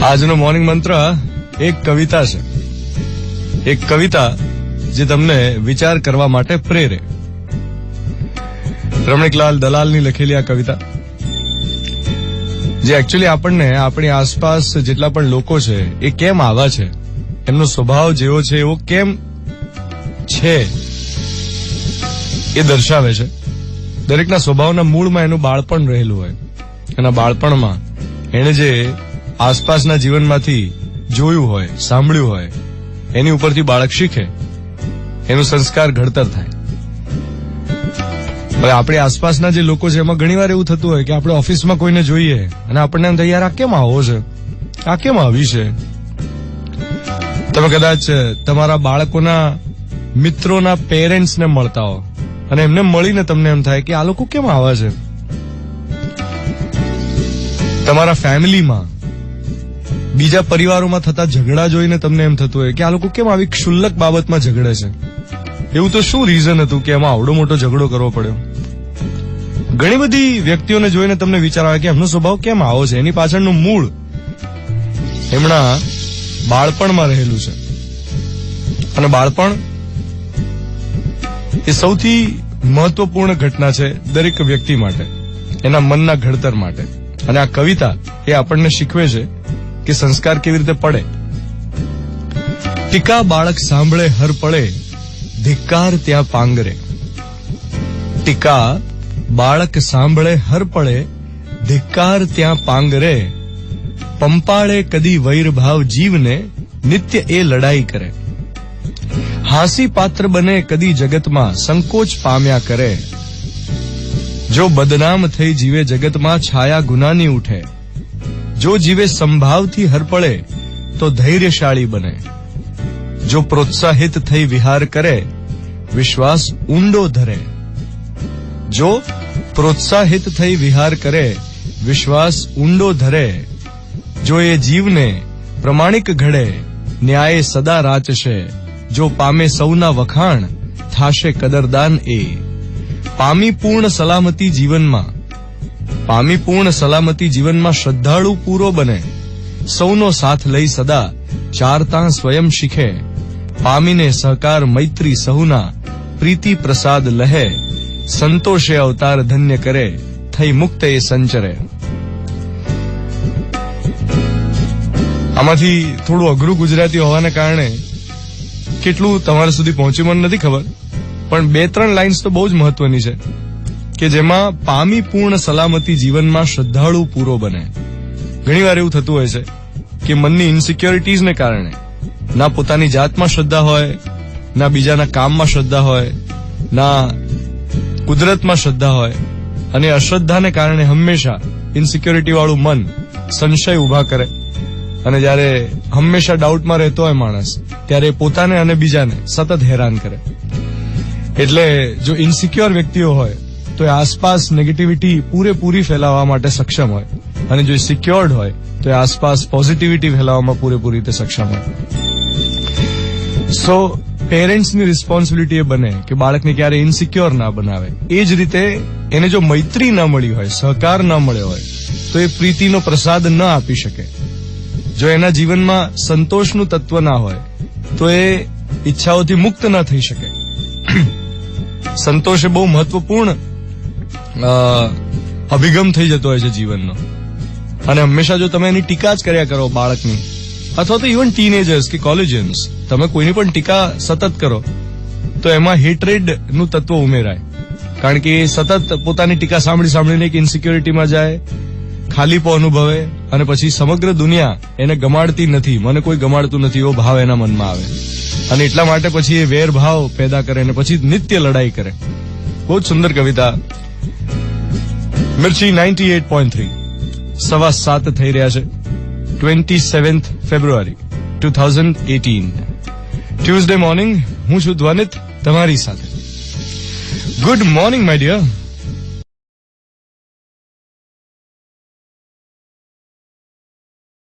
આજનો મોર્નિંગ મંત્ર એક કવિતા છે, એક કવિતા જે તમને વિચાર કરવા માટે પ્રેરે. રમણીકલાલ દલાલની લખેલી આ કવિતા જે એકચ્યુઅલી આપણને આપણી આસપાસ જેટલા પણ લોકો છે એ કેમ આવા છે, એમનો સ્વભાવ જેવો છે એવો કેમ છે એ દર્શાવે છે. દરેકના સ્વભાવના મૂળમાં એનું બાળપણ રહેલું હોય. એના બાળપણમાં એને જે આસપાસના જીવનમાંથી જોયું હોય, સાંભળ્યું હોય, એની ઉપરથી બાળક શીખે, એનું સંસ્કાર ઘડતર થાય. હવે આપણી આસપાસના જે લોકો છે એમાં ઘણીવાર એવું થતું હોય કે આપણે ઓફિસમાં કોઈને જોઈએ અને આપણને એમ થાય યાર આ કેમ આવો છે, આ કેમ આવી છે. તમે કદાચ તમારા બાળકોના મિત્રોના પેરેન્ટ્સને મળતા હો અને એમને મળીને તમને એમ થાય કે આ લોકો કેમ આવા છે. તમારા ફેમિલીમાં બીજા પરિવારોમાં થતા ઝઘડા જોઈને તમને એમ થતું હોય કે આ લોકો કેમ આવી ક્ષુલ્લક બાબતમાં ઝઘડે છે. એવું તો શું રીઝન હતું કે એમાં આવડો મોટો ઝઘડો કરવો પડ્યો. ઘણી બધી વ્યક્તિઓને જોઈને તમને વિચાર આવે કે એમનો સ્વભાવ કેમ આવો છે. એની પાછળનું મૂળ એમના બાળપણમાં રહેલું છે. અને બાળપણ એ સૌથી મહત્વપૂર્ણ ઘટના છે દરેક વ્યક્તિ માટે, એના મનના ઘડતર માટે. અને આ કવિતા એ આપણને શીખવે છે કે સંસ્કાર કેવી રીતે પડે. ટીકા બાળક સાંભળે હર પડે, ધિક્કાર ત્યાં પાંગરે. ટીકા બાળક સાંભળે હર પડે, ધિક્કાર ત્યાં પાંગરે. પંપાળે કદી વૈરભાવ જીવને, નિત્ય એ લડાઈ કરે. હાંસી પાત્ર બને કદી જગતમાં, સંકોચ પામ્યા કરે. જો બદનામ થઈ જીવે જગતમાં, છાયા ગુનાની ઉઠે. જો જીવે સંભાવથી હરપળે, તો ધૈર્યશાળી બને. જો પ્રોત્સાહિત થઈ વિહાર કરે, વિશ્વાસ ઊંડો ધરે. જો પ્રોત્સાહિત થઈ વિહાર કરે, વિશ્વાસ ઊંડો ધરે. જો એ જીવને પ્રમાણિક ઘડે, ન્યાય સદા રાચશે. જો પામે સૌના વખાણ, થાશે કદરદાન એ. પામી પૂર્ણ સલામતી જીવનમાં, પામી પૂર્ણ સલામતી જીવનમાં શ્રદ્ધાળુ પૂરો બને. સૌનો સાથ લઈ સદા ચારતા સ્વયં શીખે. પામીને સહકાર મૈત્રી સહુના, પ્રીતિ પ્રસાદ લહે. સંતોષે અવતાર ધન્ય કરે, થઈ મુક્ત એ સંચરે. આમાંથી થોડું અઘરું ગુજરાતી હોવાને કારણે કેટલું તમારા સુધી પહોંચ્યું મને નથી ખબર, પણ 2-3 લાઇન્સ તો બહુ જ મહત્વની છે કે જેમાં પામી પૂર્ણ સલામતી જીવનમાં શ્રદ્ધાળુ પૂરો બને. ઘણીવાર એવું થતું હોય છે કે મનની ઇન્સિક્યોરિટીઝને કારણે ના પોતાની જાતમાં શ્રદ્ધા હોય, ના બીજાના કામમાં શ્રદ્ધા હોય, ના કુદરતમાં શ્રદ્ધા હોય, અને અશ્રદ્ધાને કારણે હંમેશા ઇન્સિક્યોરિટી વાળું મન સંશય ઉભા કરે. અને જયારે હંમેશા ડાઉટમાં રહેતો હોય માણસ, ત્યારે પોતાને અને બીજાને સતત હેરાન કરે. એટલે જો ઇન્સિક્યોર વ્યક્તિઓ હોય તો એ આસપાસ નેગેટિવિટી પૂરેપૂરી ફેલાવવા માટે સક્ષમ હોય, અને જો સિક્યોર્ડ હોય તો એ આસપાસ પોઝિટિવિટી ફેલાવવામાં પૂરેપૂરી રીતે સક્ષમ હોય. સો પેરેન્ટ્સની રિસ્પોન્સિબિલિટી એ બને કે બાળકને ક્યારે ઇન્સિક્યોર ના બનાવે. એ જ રીતે એને જો મૈત્રી ન મળી હોય, સહકાર ન મળ્યો હોય, તો એ પ્રીતિનો પ્રસાદ ન આપી શકે. જો એના જીવનમાં સંતોષનું તત્વ ના હોય તો એ ઈચ્છાઓથી મુક્ત ન થઈ શકે. સંતોષ એ બહુ મહત્વપૂર્ણ અભિગમ થઈ જતો હોય છે જીવનનો. અને હંમેશા જો તમે એની ટીકા જ કર્યા કરો બાળકની, અથવા તો ઇવન ટીનેજર્સ કે કોલેજિયન્સ, તમે કોઈની પણ ટીકા સતત કરો તો એમાં હેટ્રેડ નું તત્વ ઉમેરાય. કારણ કે એ સતત પોતાની ટીકા સાંભળીને એક ઇન્સિક્યોરિટીમાં જાય, ખાલીપો અનુભવે, અને પછી સમગ્ર દુનિયા એને ગમાડતી નથી, મને કોઈ ગમાડતું નથી એવો ભાવ એના મનમાં આવે. અને એટલા માટે પછી એ વેરભાવ પેદા કરે અને પછી નિત્ય લડાઈ કરે. બહુ જ સુંદર કવિતા. મિર્ચી 98.3 7:15 થઈ રહ્યા છે. 27th ફેબ્રુઆરી 2018 ટ્યુઝડે મોર્નિંગ. હું છું ધ્વનિત તમારી સાથે. Good morning my dear.